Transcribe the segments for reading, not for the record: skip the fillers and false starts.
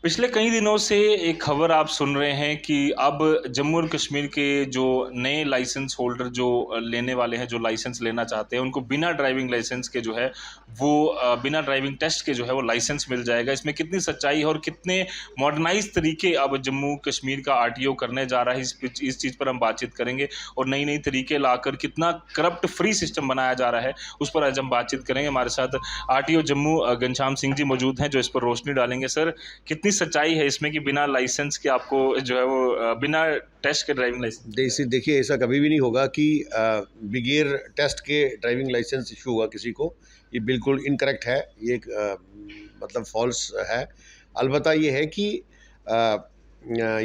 पिछले कई दिनों से एक खबर आप सुन रहे हैं कि अब जम्मू और कश्मीर के जो नए लाइसेंस होल्डर जो लेने वाले हैं, जो लाइसेंस लेना चाहते हैं, उनको बिना ड्राइविंग लाइसेंस के जो है वो बिना ड्राइविंग टेस्ट के जो है वो लाइसेंस मिल जाएगा। इसमें कितनी सच्चाई है और कितने मॉडर्नाइज़ तरीके अब जम्मू कश्मीर का आरटीओ करने जा रहा है, इस चीज़ पर हम बातचीत करेंगे। और नई-नई तरीके लाकर कितना करप्ट फ्री सिस्टम बनाया जा रहा है, उस पर आज हम बातचीत करेंगे। हमारे साथ आरटीओ जम्मू घनश्याम सिंह जी मौजूद हैं, जो इस पर रोशनी डालेंगे। सर, कितनी सच्चाई है इसमें कि बिना लाइसेंस के आपको जो है वो बिना टेस्ट के ड्राइविंग लाइसेंस? देखिए, ऐसा कभी भी नहीं होगा कि बगैर टेस्ट के ड्राइविंग लाइसेंस इशू होगा किसी को। ये बिल्कुल इनकरेक्ट है। ये एक मतलब फॉल्स है। अलबत्ता ये है कि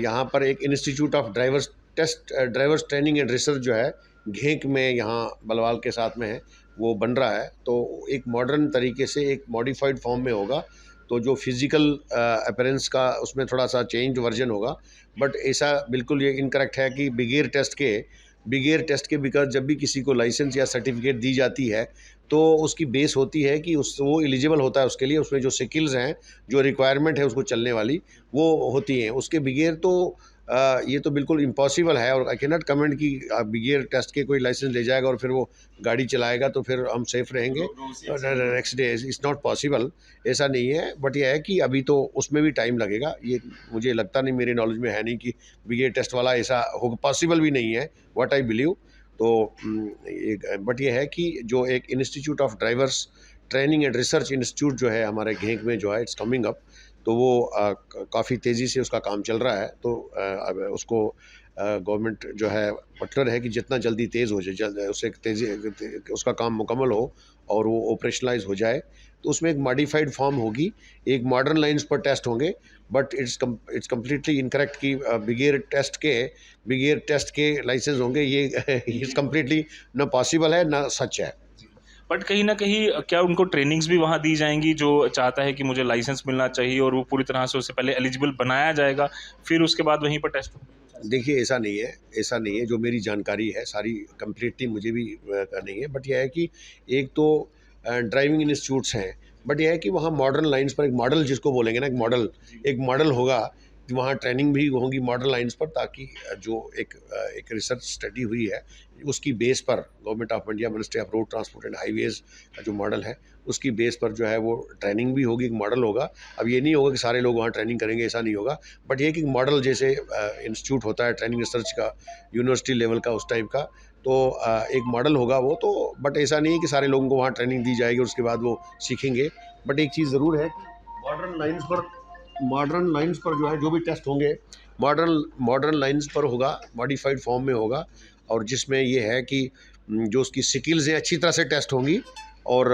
यहाँ पर एक institute of drivers training and research जो है घेंक में यहाँ बलवाल के साथ में है, वो बन रहा है। तो एक मॉडर्न तरीके से एक मॉडिफाइड फॉर्म में होगा। तो जो फिज़िकल अपीयरेंस का उसमें थोड़ा सा चेंज वर्जन होगा। बट ऐसा बिल्कुल ये इनकरेक्ट है कि बगैर टेस्ट के बिकॉज जब भी किसी को लाइसेंस या सर्टिफिकेट दी जाती है तो उसकी बेस होती है कि वो एलिजिबल होता है उसके लिए। उसमें जो स्किल्स हैं, जो रिक्वायरमेंट है उसको चलने वाली, वो होती हैं। उसके बगैर तो ये तो बिल्कुल इम्पॉसिबल है। और आई कैन नॉट कमेंट कि बगैर टेस्ट के कोई लाइसेंस ले जाएगा और फिर वो गाड़ी चलाएगा तो फिर हम सेफ रहेंगे next day. It's not possible, ऐसा नहीं है। बट यह है कि अभी तो उसमें भी टाइम लगेगा। ये मुझे लगता नहीं, मेरे नॉलेज में है नहीं कि बगैर टेस्ट वाला ऐसा हो, पॉसिबल भी नहीं है व्हाट आई बिलीव। तो बट ये है कि जो एक institute of drivers training and research institute जो है हमारे घेंक में जो है, इट्स कमिंग अप। तो वो काफ़ी तेज़ी से उसका काम चल रहा है। तो अब उसको गवर्नमेंट जो है पर्टिकुलर है कि जितना जल्दी तेज़ हो जाए, जल्द उससे तेज़ी उसका काम मुकम्मल हो और वो ऑपरेशनलाइज हो जाए। तो उसमें एक मॉडिफाइड फॉर्म होगी, एक मॉडर्न लाइंस पर टेस्ट होंगे। बट इट्स कम्प्लीटली इनकरेक्ट कि बगैर टेस्ट के लाइसेंस होंगे। ये इट्स कम्प्लीटली ना पॉसिबल है ना सच है। बट कहीं न कहीं क्या उनको ट्रेनिंग्स भी वहाँ दी जाएँगी, जो चाहता है कि मुझे लाइसेंस मिलना चाहिए और वो पूरी तरह से उससे पहले एलिजिबल बनाया जाएगा, फिर उसके बाद वहीं पर टेस्ट होंगे? देखिए, ऐसा नहीं है जो मेरी जानकारी है, सारी कंप्लीटली मुझे भी नहीं है। बट यह है कि एक तो ड्राइविंग इंस्टीट्यूट्स हैं। बट यह है कि वहाँ मॉडर्न लाइन्स पर एक मॉडल जिसको बोलेंगे ना, एक मॉडल होगा। वहाँ ट्रेनिंग भी होगी मॉडर्न लाइन्स पर, ताकि जो एक रिसर्च स्टडी हुई है उसकी बेस पर government of India ministry of road transport and highways का जो मॉडल है उसकी बेस पर जो है वो ट्रेनिंग भी होगी, एक मॉडल होगा। अब ये नहीं होगा कि सारे लोग वहाँ ट्रेनिंग करेंगे, ऐसा नहीं होगा। बट ये कि मॉडल जैसे इंस्टीट्यूट होता है ट्रेनिंग रिसर्च का, यूनिवर्सिटी लेवल का, उस टाइप का। तो एक मॉडल होगा वो तो। बट ऐसा नहीं है कि सारे लोगों को वहाँ ट्रेनिंग दी जाएगी और उसके बाद वो सीखेंगे। बट एक चीज़ ज़रूर है कि मॉडर्न लाइन्स पर जो है जो भी टेस्ट होंगे, मॉडर्न लाइन्स पर होगा, मॉडिफाइड फॉर्म में होगा। और जिसमें ये है कि जो उसकी स्किल्स हैं अच्छी तरह से टेस्ट होंगी। और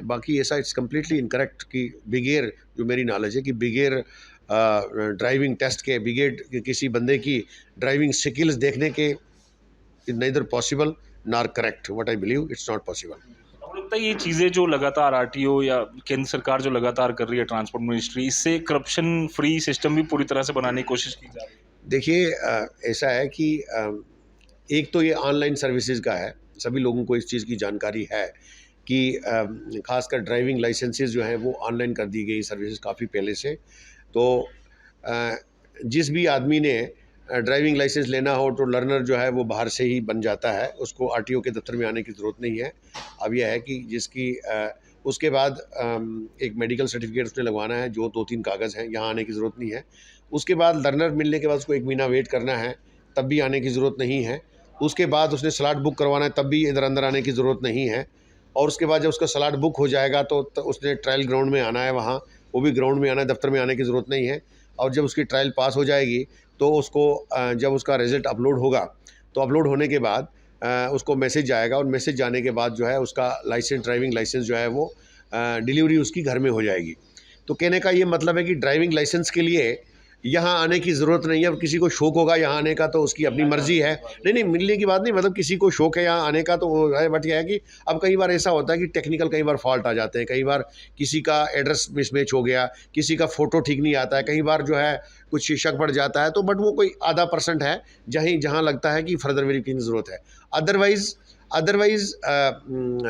बाकी ऐसा इट्स कम्प्लीटली इनकरेक्ट कि बगैर, जो मेरी नॉलेज है कि बगैर ड्राइविंग टेस्ट के, बगैर किसी बंदे की ड्राइविंग स्किल्स देखने के, neither possible nor correct. What I believe, it's not possible. आपको लगता है ये चीज़ें जो लगातार आरटीओ या केंद्र सरकार जो लगातार कर रही है, ट्रांसपोर्ट मिनिस्ट्री, इससे करप्शन फ्री सिस्टम भी पूरी तरह से बनाने की कोशिश की जा रही है? देखिए, ऐसा है कि एक तो ये ऑनलाइन सर्विसेज का है। सभी लोगों को इस चीज़ की जानकारी है कि खासकर ड्राइविंग लाइसेंसेस जो हैं वो ऑनलाइन कर दी गई सर्विसेज काफ़ी पहले से। तो अ, जिस भी आदमी ने ड्राइविंग लाइसेंस लेना हो तो लर्नर जो है वो बाहर से ही बन जाता है, उसको आरटीओ के दफ्तर में आने की ज़रूरत नहीं है। अब यह है कि उसके बाद एक मेडिकल सर्टिफिकेट उसने लगवाना है, जो 2-3 कागज़ हैं, यहाँ आने की ज़रूरत नहीं है। उसके बाद लर्नर मिलने के बाद उसको 1 महीना वेट करना है, तब भी आने की ज़रूरत नहीं है। उसके बाद उसने स्लॉट बुक करवाना है, तब भी इधर अंदर आने की ज़रूरत नहीं है। और उसके बाद जब उसका स्लॉट बुक हो जाएगा तो उसने ट्रायल ग्राउंड में आना है, वहाँ वो भी ग्राउंड में आना है, दफ्तर में आने की ज़रूरत नहीं है। और जब उसकी ट्रायल पास हो जाएगी तो उसको जब उसका रिज़ल्ट अपलोड होगा तो अपलोड होने के बाद उसको मैसेज आएगा। और मैसेज जाने के बाद जो है उसका ड्राइविंग लाइसेंस जो है वो डिलीवरी उसकी घर में हो जाएगी। तो कहने का ये मतलब है कि ड्राइविंग लाइसेंस के लिए यहाँ आने की ज़रूरत नहीं है। अब किसी को शौक होगा यहाँ आने का तो उसकी अपनी मर्ज़ी है। नहीं, मिलने की बात नहीं, मतलब किसी को शौक है यहाँ आने का तो वो है। बट यह है कि अब कई बार ऐसा होता है कि टेक्निकल कई बार फॉल्ट आ जाते हैं। कई बार किसी का एड्रेस मिसमैच हो गया, किसी का फ़ोटो ठीक नहीं आता है, कई बार जो है कुछ शक पड़ जाता है। तो बट वो कोई आधा % है जहाँ लगता है कि फर्दर वेरिफिकेशन की ज़रूरत है। अदरवाइज़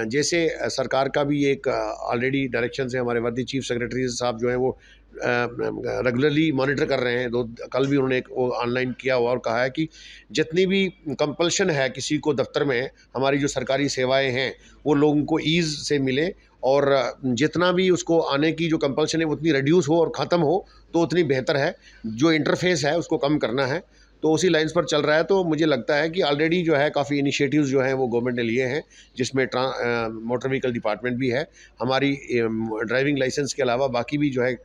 जैसे सरकार का भी एक ऑलरेडी डायरेक्शन है, हमारे वर्दी चीफ सेक्रेटरी साहब जो हैं वो रेगुलरली मॉनिटर कर रहे हैं। कल भी उन्होंने एक वो ऑनलाइन किया हुआ और कहा है कि जितनी भी कंपल्शन है किसी को दफ्तर में, हमारी जो सरकारी सेवाएं हैं वो लोगों को ईज़ से मिले, और जितना भी उसको आने की जो कंपल्शन है वो उतनी रिड्यूस हो और ख़त्म हो तो उतनी बेहतर है। जो इंटरफेस है उसको कम करना है, तो उसी लाइंस पर चल रहा है। तो मुझे लगता है कि ऑलरेडी जो है काफ़ी इनिशिएटिव्स जो हैं वो गवर्नमेंट ने लिए हैं, जिसमें मोटर व्हीकल डिपार्टमेंट भी है। हमारी ड्राइविंग लाइसेंस के अलावा बाकी भी जो है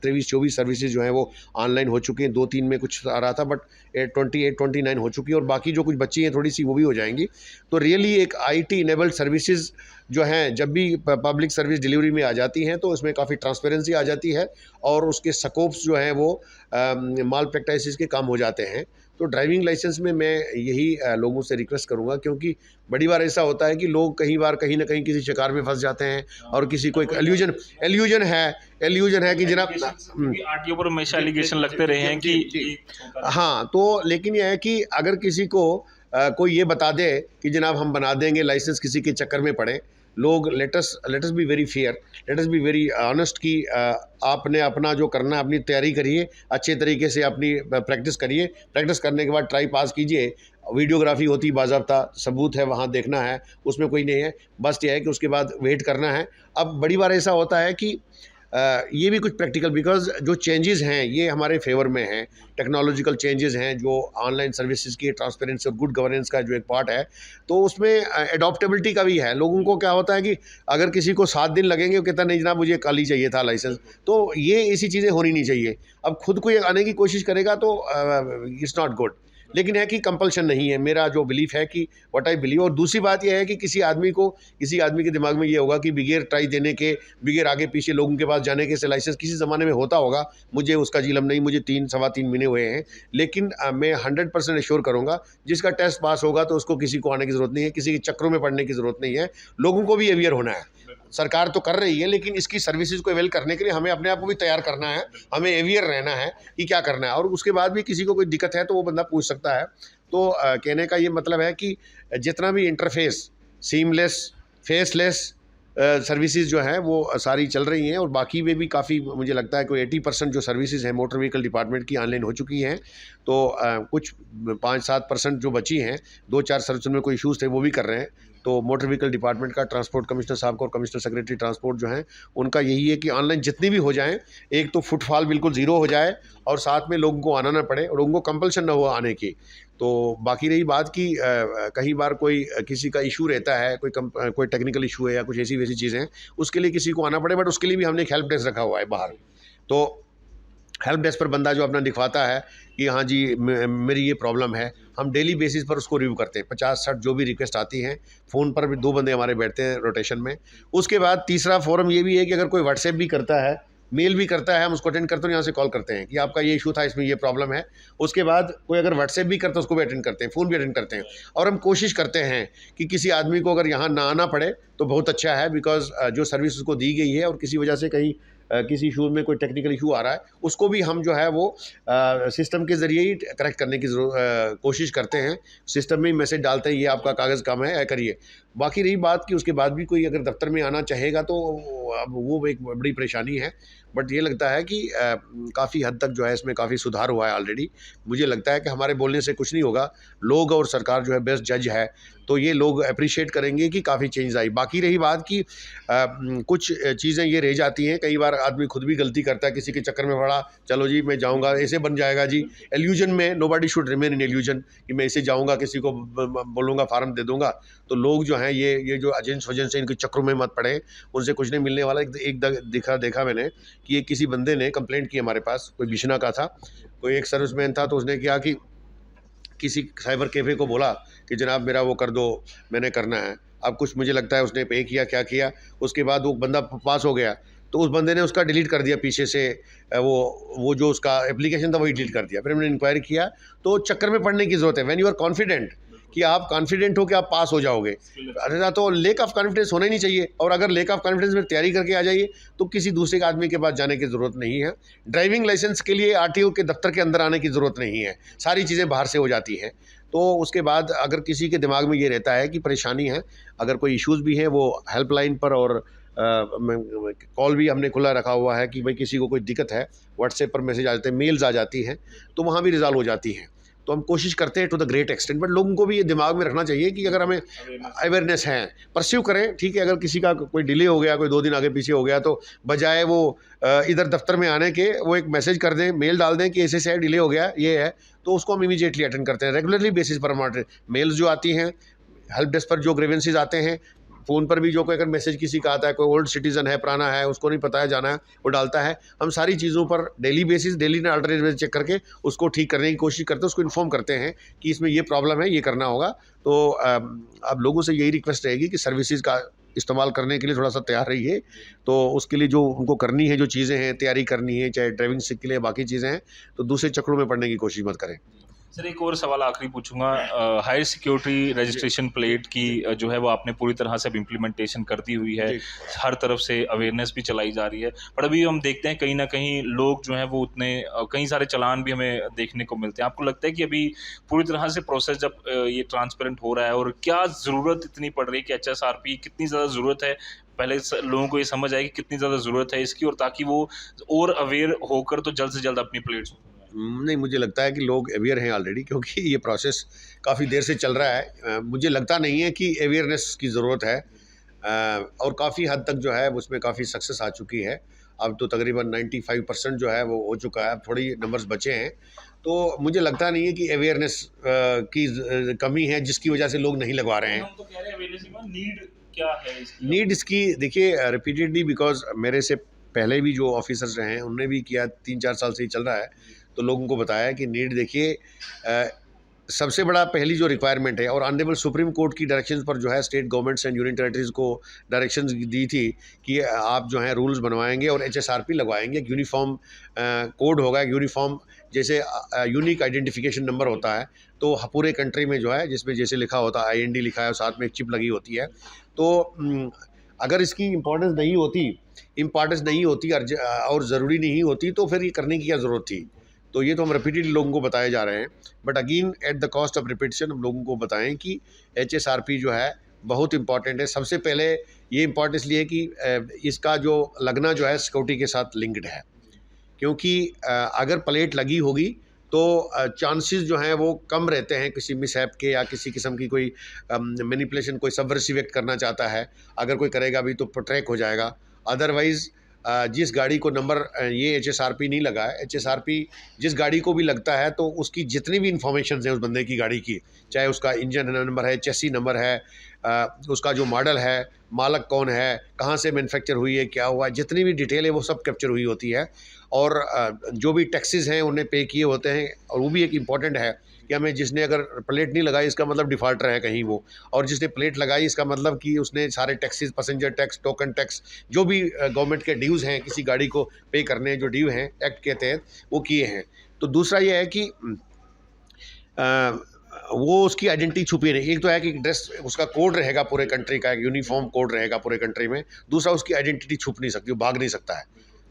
23-24 सर्विसेज जो हैं वो ऑनलाइन हो चुकी हैं। 2-3 में कुछ आ रहा था, बट 28-29 हो चुकी है, और बाकी जो कुछ बची हैं थोड़ी सी वो भी हो जाएंगी। तो रियली एक आईटी इनेबल्ड सर्विसेज जो हैं, जब भी पब्लिक सर्विस डिलीवरी में आ जाती हैं तो उसमें काफ़ी ट्रांसपेरेंसी आ जाती है, और उसके स्कोप्स जो हैं वो माल प्रैक्टिसेस के कम हो जाते हैं। तो ड्राइविंग लाइसेंस में मैं यही लोगों से रिक्वेस्ट करूंगा, क्योंकि बड़ी बार ऐसा होता है कि लोग कई बार कहीं ना कहीं किसी शिकार में फंस जाते हैं, और किसी को एक एल्यूजन है कि जनाब आरटीओ पर हमेशा एलिगेशन लगते रहे हैं कि हाँ, तो लेकिन यह है कि अगर किसी को कोई ये बता दे कि जनाब हम बना देंगे लाइसेंस, किसी के चक्कर में पड़े लोग। Let's be very fair, let's be very honest कि आपने अपना जो करना है अपनी तैयारी करिए, अच्छे तरीके से अपनी प्रैक्टिस करिए। प्रैक्टिस करने के बाद ट्राई पास कीजिए, वीडियोग्राफी होती बाज़ाब्ता, सबूत है वहाँ देखना है, उसमें कोई नहीं है। बस ये है कि उसके बाद वेट करना है। अब बड़ी बार ऐसा होता है कि ये भी कुछ प्रैक्टिकल, बिकॉज जो चेंजेस हैं ये हमारे फेवर में हैं, टेक्नोलॉजिकल चेंजेस हैं जो ऑनलाइन सर्विसेज की ट्रांसपेरेंसी और गुड गवर्नेंस का जो एक पार्ट है, तो उसमें एडॉप्टेबिलिटी का भी है। लोगों को क्या होता है कि अगर किसी को 7 दिन लगेंगे, वो कहता नहीं जनाब मुझे कल ही चाहिए था लाइसेंस, तो ये ऐसी चीज़ें होनी नहीं चाहिए। अब खुद को ये आने की कोशिश करेगा तो इट्स नॉट गुड, लेकिन है कि कंपल्शन नहीं है। मेरा जो बिलीफ है कि व्हाट आई बिलीव। और दूसरी बात यह है कि किसी आदमी के दिमाग में ये होगा कि बिगैर ट्राई देने के, बिगैर आगे पीछे लोगों के पास जाने के से लाइसेंस किसी ज़माने में होता होगा, मुझे उसका जिलम नहीं। मुझे 3-3.25 महीने हुए हैं, लेकिन मैं 100% एश्योर करूँगा जिसका टेस्ट पास होगा तो उसको किसी को आने की ज़रूरत नहीं है, किसी के चक्करों में पड़ने की ज़रूरत नहीं है। लोगों को भी अवेयर होना है। सरकार तो कर रही है, लेकिन इसकी सर्विसेज को अवेल करने के लिए हमें अपने आप को भी तैयार करना है, हमें अवेयर रहना है कि क्या करना है। और उसके बाद भी किसी को कोई दिक्कत है तो वो बंदा पूछ सकता है। तो कहने का ये मतलब है कि जितना भी इंटरफेस, सीमलेस, फेसलेस सर्विसेज जो हैं वो सारी चल रही हैं, और बाकी में भी काफ़ी मुझे लगता है कोई 80% जो सर्विसेज हैं मोटर व्हीकल डिपार्टमेंट की ऑनलाइन हो चुकी हैं। तो कुछ 5-7% जो बची हैं, 2-4 सर्विस में कोई इशूज़ थे वो भी कर रहे हैं। तो मोटर व्हीकल डिपार्टमेंट का ट्रांसपोर्ट कमिश्नर साहब को और कमिश्नर सेक्रेटरी ट्रांसपोर्ट जो हैं उनका यही है कि ऑनलाइन जितनी भी हो जाएं, एक तो फुटफॉल बिल्कुल ज़ीरो हो जाए, और साथ में लोगों को आना ना पड़े और लोगों को कंपल्शन ना हो आने की। तो बाकी रही बात कि कई बार कोई किसी का इशू रहता है, कोई टेक्निकल इशू है या कुछ ऐसी वैसी चीज़ें, उसके लिए किसी को आना पड़े, बट उसके लिए भी हमने एक हेल्प डेस्क रखा हुआ है बाहर। तो हेल्प डेस्क पर बंदा जो अपना दिखवाता है कि हाँ जी मेरी ये प्रॉब्लम है, हम डेली बेसिस पर उसको रिव्यू करते हैं। 50-60 जो भी रिक्वेस्ट आती हैं, फ़ोन पर भी 2 बंदे हमारे बैठते हैं रोटेशन में। उसके बाद तीसरा फोरम ये भी है कि अगर कोई व्हाट्सएप भी करता है, मेल भी करता है, हम उसको अटेंड करते हैं, यहाँ से कॉल करते हैं कि आपका ये इशू था, इसमें ये प्रॉब्लम है। उसके बाद कोई अगर व्हाट्सएप भी करता है उसको भी अटेंड करते हैं, फ़ोन भी अटेंड करते हैं। और हम कोशिश करते हैं कि किसी आदमी को अगर यहाँ ना आना पड़े तो बहुत अच्छा है, बिकॉज जो सर्विस उसको दी गई है और किसी वजह से कहीं किसी इशू में कोई टेक्निकल इशू आ रहा है, उसको भी हम जो है वो सिस्टम के ज़रिए ही करेक्ट करने की कोशिश करते हैं। सिस्टम में ही मैसेज डालते हैं ये आपका कागज़ कम है, करिए। बाकी रही बात कि उसके बाद भी कोई अगर दफ्तर में आना चाहेगा तो अब वो एक बड़ी परेशानी है। बट ये लगता है कि काफ़ी हद तक जो है इसमें काफ़ी सुधार हुआ है ऑलरेडी। मुझे लगता है कि हमारे बोलने से कुछ नहीं होगा, लोग और सरकार जो है बेस्ट जज है, तो ये लोग अप्रिशिएट करेंगे कि काफ़ी चेंज आई। बाकी रही बात कि कुछ चीज़ें ये रह जाती हैं, कई बार आदमी खुद भी गलती करता है, किसी के चक्कर में पड़ा, चलो जी मैं जाऊंगा, ऐसे बन जाएगा जी एल्यूजन में। Nobody should remain in illusion कि मैं ऐसे जाऊंगा, किसी को बोलूँगा, फार्म दे दूंगा। तो लोग जो हैं ये जो एजेंट्स वजेंट्स से इनके चक्रों में मत पड़े, उनसे कुछ नहीं मिलने वाला। एक देखा मैंने कि एक किसी बंदे ने कंप्लेंट की हमारे पास, कोई बिशना का था, कोई एक सर्विसमैन था, तो उसने किया कि किसी साइबर कैफ़े को बोला कि जनाब मेरा वो कर दो, मैंने करना है। अब कुछ मुझे लगता है उसने पे किया, क्या किया, उसके बाद वो बंदा पास हो गया, तो उस बंदे ने उसका डिलीट कर दिया पीछे से, वो जो उसका एप्लीकेशन था वही डिलीट कर दिया। फिर हमने इंक्वायरी किया, तो चक्कर में पड़ने की ज़रूरत है। व्हेन यू आर कॉन्फिडेंट कि आप कॉन्फिडेंट हो कि आप पास हो जाओगे, अरे तो लेक ऑफ कॉन्फिडेंस होना ही नहीं चाहिए। और अगर लेक ऑफ कॉन्फिडेंस में तैयारी करके आ जाइए तो किसी दूसरे आदमी के पास जाने की ज़रूरत नहीं है। ड्राइविंग लाइसेंस के लिए आरटीओ के दफ्तर के अंदर आने की ज़रूरत नहीं है, सारी चीज़ें बाहर से हो जाती हैं। तो उसके बाद अगर किसी के दिमाग में ये रहता है कि परेशानी है, अगर कोई इश्यूज़ भी हैं वो हेल्पलाइन पर और कॉल भी हमने खुला रखा हुआ है कि भाई किसी को कोई दिक्कत है, व्हाट्सएप पर मैसेज आ जाते हैं, मेल्स आ जाती हैं, तो वहाँ भी रिज़ॉल्व हो जाती हैं। तो हम कोशिश करते हैं to the great extent, but लोगों को भी ये दिमाग में रखना चाहिए कि अगर हमें अवेयरनेस है, परस्यू करें, ठीक है। अगर किसी का कोई डिले हो गया, कोई 2 दिन आगे पीछे हो गया, तो बजाय वो इधर दफ्तर में आने के वो एक मैसेज कर दें, मेल डाल दें कि ऐसे से डिले हो गया, ये है, तो उसको हम इमीडिएटली अटेंड करते हैं। रेगुलरली बेसिस पर हमारे मेल्स जो आती हैं, हेल्प डेस्क पर जो ग्रीवेंसेस आते हैं, फ़ोन पर भी जो कोई अगर मैसेज किसी का आता है, कोई ओल्ड सिटीज़न है, पुराना है, उसको नहीं पता है जाना है, वो डालता है, हम सारी चीज़ों पर डेली बेसिस, डेली ना अल्टरनेट बेसिस चेक करके उसको ठीक करने की कोशिश करते हैं, उसको इन्फॉर्म करते हैं कि इसमें ये प्रॉब्लम है, ये करना होगा। तो अब लोगों से यही रिक्वेस्ट रहेगी कि सर्विसेज का इस्तेमाल करने के लिए थोड़ा सा तैयार रहिए। तो उसके लिए जो उनको करनी है, जो चीज़ें हैं, तैयारी करनी है, चाहे ड्राइविंग सीख के लिए बाकी चीज़ें हैं, तो दूसरे चक्करों में पड़ने की कोशिश मत करें। सर एक और सवाल आखिरी पूछूंगा, हायर सिक्योरिटी रजिस्ट्रेशन प्लेट की जो है वो आपने पूरी तरह से अब इम्प्लीमेंटेशन कर दी हुई है, हर तरफ से अवेयरनेस भी चलाई जा रही है, पर अभी हम देखते हैं कहीं ना कहीं लोग जो हैं वो उतने कई सारे चालान भी हमें देखने को मिलते हैं। आपको लगता है कि अभी पूरी तरह से प्रोसेस जब ये ट्रांसपेरेंट हो रहा है, और क्या ज़रूरत इतनी पड़ रही है कि HSRP कितनी ज़्यादा ज़रूरत है, पहले लोगों को ये समझ आए कि कितनी ज़्यादा ज़रूरत है इसकी, और ताकि वो और अवेयर होकर तो जल्द से जल्द अपनी प्लेट्स। नहीं, मुझे लगता है कि लोग अवेयर हैं ऑलरेडी, क्योंकि ये प्रोसेस काफ़ी देर से चल रहा है। मुझे लगता नहीं है कि अवेयरनेस की ज़रूरत है, और काफ़ी हद तक जो है उसमें काफ़ी सक्सेस आ चुकी है। अब तो तकरीबन 95% जो है वो हो चुका है, अब थोड़ी नंबर्स बचे हैं। तो मुझे लगता नहीं है कि अवेयरनेस की कमी है जिसकी वजह से लोग नहीं लगवा रहे हैं। हम तो कह रहे हैं अवेयरनेस, नीड क्या है इसकी? नीड इसकी देखिए रिपीटेडली, बिकॉज मेरे से पहले भी जो ऑफिसर्स रहे हैं उनने भी किया, 3-4 साल से ही चल रहा है, तो लोगों को बताया कि नीड देखिए सबसे बड़ा पहली जो रिक्वायरमेंट है, और ऑनरेबल सुप्रीम कोर्ट की डायरेक्शंस पर जो है state governments and union territories को डायरेक्शंस दी थी कि आप जो हैं रूल्स बनवाएंगे और HSRP लगवाएंगे, एक यूनिफॉर्म कोड होगा, एक यूनिफॉर्म जैसे यूनिक आइडेंटिफिकेशन नंबर होता है, तो पूरे कंट्री में जो है जिसमें जैसे लिखा होता है IND लिखा है और साथ में एक चिप लगी होती है। तो अगर इसकी इम्पोर्टेंस नहीं होती और ज़रूरी नहीं होती, तो फिर ये करने की क्या ज़रूरत थी। तो ये तो हम रिपीटेडली लोगों को बताए जा रहे हैं, but again at the cost of repetition हम लोगों को बताएं कि HSRP जो है बहुत इंपॉर्टेंट है। सबसे पहले ये इम्पोर्टेंट इसलिए कि इसका जो लगना जो है सिक्योरिटी के साथ लिंक्ड है, क्योंकि अगर प्लेट लगी होगी तो चांसेस जो हैं वो कम रहते हैं किसी मिसहैप के, या किसी किस्म की कोई मैनिपुलेशन, कोई सबवर्सिव एक्ट करना चाहता है, अगर कोई करेगा भी तो ट्रैक हो जाएगा। अदरवाइज़ जिस गाड़ी को नंबर ये HSRP नहीं लगा है, HSRP जिस गाड़ी को भी लगता है तो उसकी जितनी भी इंफॉर्मेशन है उस बंदे की गाड़ी की, चाहे उसका इंजन नंबर है, चेसी नंबर है, उसका जो मॉडल है, मालक कौन है, कहाँ से मैन्युफैक्चर हुई है, क्या हुआ है, जितनी भी डिटेल है वो सब कैप्चर हुई होती है। और जो भी टैक्सेस हैं उन्हें पे किए होते हैं, और वो भी एक इम्पॉर्टेंट है कि हमें जिसने अगर प्लेट नहीं लगाई इसका मतलब डिफ़ॉल्टर है कहीं वो, और जिसने प्लेट लगाई इसका मतलब कि उसने सारे taxes, passenger tax, token tax, जो भी गवर्नमेंट के ड्यूज़ हैं किसी गाड़ी को पे करने, जो ड्यू हैं एक्ट के तहत, वो किए हैं। तो दूसरा ये है कि वो उसकी आइडेंटिटी छुपी नहीं। एक तो है कि ड्रेस उसका कोड रहेगा पूरे कंट्री का, एक यूनिफॉर्म कोड रहेगा पूरे कंट्री में। दूसरा उसकी आइडेंटिटी छुप नहीं सकती, वो भाग नहीं सकता है।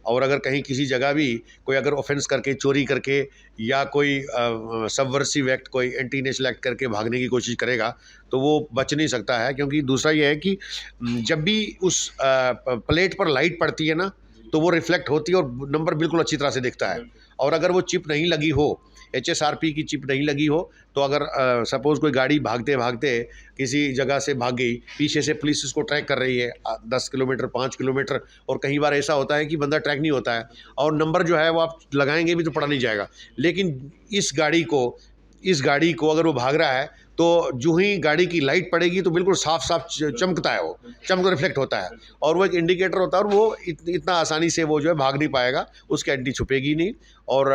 और अगर कहीं किसी जगह भी कोई अगर ऑफेंस करके, चोरी करके, या कोई सबवर्सिव एक्ट, कोई एंटी नेशनल एक्ट करके भागने की कोशिश करेगा तो वो बच नहीं सकता है। क्योंकि दूसरा ये है कि जब भी उस प्लेट पर लाइट पड़ती है ना, तो वो रिफ्लेक्ट होती है और नंबर बिल्कुल अच्छी तरह से दिखता है। और अगर वो चिप नहीं लगी हो, HSRP की चिप नहीं लगी हो, तो अगर सपोज़ कोई गाड़ी भागते भागते किसी जगह से भाग गई, पीछे से पुलिस उसको ट्रैक कर रही है 10 किलोमीटर, 5 किलोमीटर, और कई बार ऐसा होता है कि बंदा ट्रैक नहीं होता है, और नंबर जो है वो आप लगाएंगे भी तो पड़ा नहीं जाएगा। लेकिन इस गाड़ी को अगर वो भाग रहा है, तो जो ही गाड़ी की लाइट पड़ेगी तो बिल्कुल साफ साफ चमकता है, वो चमक रिफ्लेक्ट होता है, और वो एक इंडिकेटर होता है, और वो इतना आसानी से वो जो है भाग नहीं पाएगा, उसकी आइडेंटिटी छुपेगी नहीं। और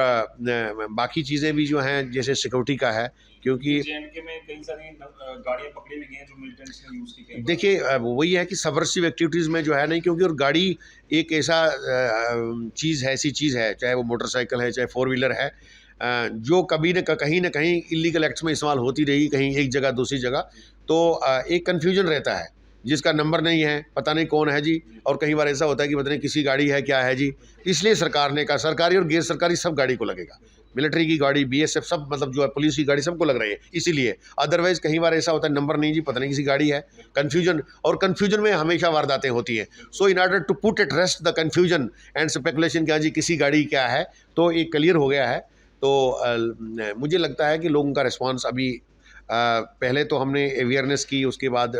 बाकी चीज़ें भी जो हैं जैसे सिक्योरिटी का है, क्योंकि JNK में कई सारी गाड़ियां पकड़ी हुई हैं जो मिलिटेंट्स ने यूज़ की। देखिए वही है कि सबवर्सिव एक्टिविटीज़ में जो है नहीं, क्योंकि और गाड़ी एक ऐसा ऐसी चीज़ है, चाहे वो मोटरसाइकिल है, चाहे 4 व्हीलर है, जो कभी न कहीं इलीगल एक्ट्स में इस्तेमाल होती रही, कहीं एक जगह दूसरी जगह, तो एक कन्फ्यूजन रहता है जिसका नंबर नहीं है, पता नहीं कौन है जी। और कई बार ऐसा होता है कि पता नहीं किसी गाड़ी है क्या है जी। इसलिए सरकार ने कहा, सरकारी और गैर सरकारी सब गाड़ी को लगेगा, मिलिट्री की गाड़ी, बीएसएफ सब, मतलब जो है पुलिस की गाड़ी सबको लग रही है इसीलिए। अदरवाइज कई बार ऐसा होता है नंबर नहीं जी, पता नहीं किसी गाड़ी है, कन्फ्यूजन, और कन्फ्यूजन में हमेशा वारदातें होती हैं। So in order to put at rest the confusion and speculation क्या जी किसी गाड़ी क्या है, तो ये क्लियर हो गया है। तो मुझे लगता है कि लोगों का रिस्पॉन्स अभी पहले तो हमने अवेयरनेस की, उसके बाद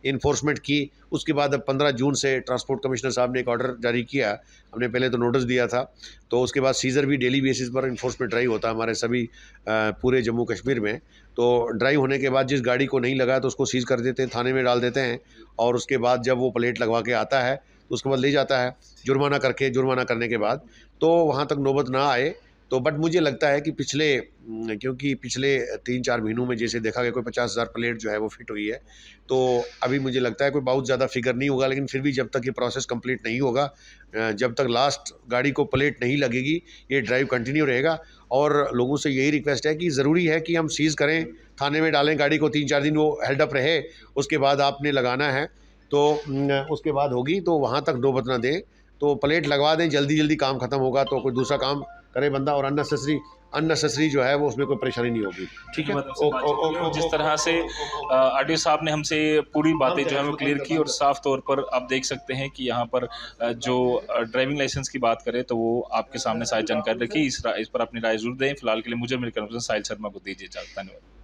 इन्फोर्समेंट की, उसके बाद अब 15 जून से ट्रांसपोर्ट कमिश्नर साहब ने एक ऑर्डर जारी किया। हमने पहले तो नोटिस दिया था, तो उसके बाद सीज़र भी डेली बेसिस पर इन्फोर्समेंट ड्राइव होता है हमारे सभी पूरे जम्मू कश्मीर में। तो ड्राइव होने के बाद जिस गाड़ी को नहीं लगा तो उसको सीज़ कर देते हैं, थाने में डाल देते हैं, और उसके बाद जब वो प्लेट लगवा के आता है तो उसके बाद ले जाता है जुर्माना करके। जुर्माना करने के बाद तो वहाँ तक नौबत ना आए। तो बट मुझे लगता है कि क्योंकि पिछले 3-4 महीनों में जैसे देखा गया कोई 50,000 प्लेट जो है वो फिट हुई है, तो अभी मुझे लगता है कोई बहुत ज़्यादा फिगर नहीं होगा। लेकिन फिर भी जब तक ये प्रोसेस कंप्लीट नहीं होगा, जब तक लास्ट गाड़ी को प्लेट नहीं लगेगी, ये ड्राइव कंटिन्यू रहेगा। और लोगों से यही रिक्वेस्ट है कि ज़रूरी है कि हम सीज़ करें, थाने में डालें गाड़ी को, 3-4 दिन वो हेल्ड अप रहे, उसके बाद आपने लगाना है तो उसके बाद होगी, तो वहाँ तक नौबत ना दें। तो प्लेट लगवा दें, जल्दी जल्दी काम ख़त्म होगा तो कोई दूसरा काम करे बंदा, और अननेसेसरी जो है वो उसमें कोई परेशानी नहीं होगी। ठीक है। और जिस तरह से आरटीओ साहब ने हमसे पूरी बातें जो है वो क्लियर की, और साफ तौर पर आप देख सकते हैं कि यहाँ पर जो ड्राइविंग लाइसेंस की बात करें तो वो आपके सामने सारी जानकारी रखी। इस पर अपनी राय जरूर दें। फिलहाल के लिए मुझे मिलकर साहिल शर्मा को दीजिए इजाजत। धन्यवाद।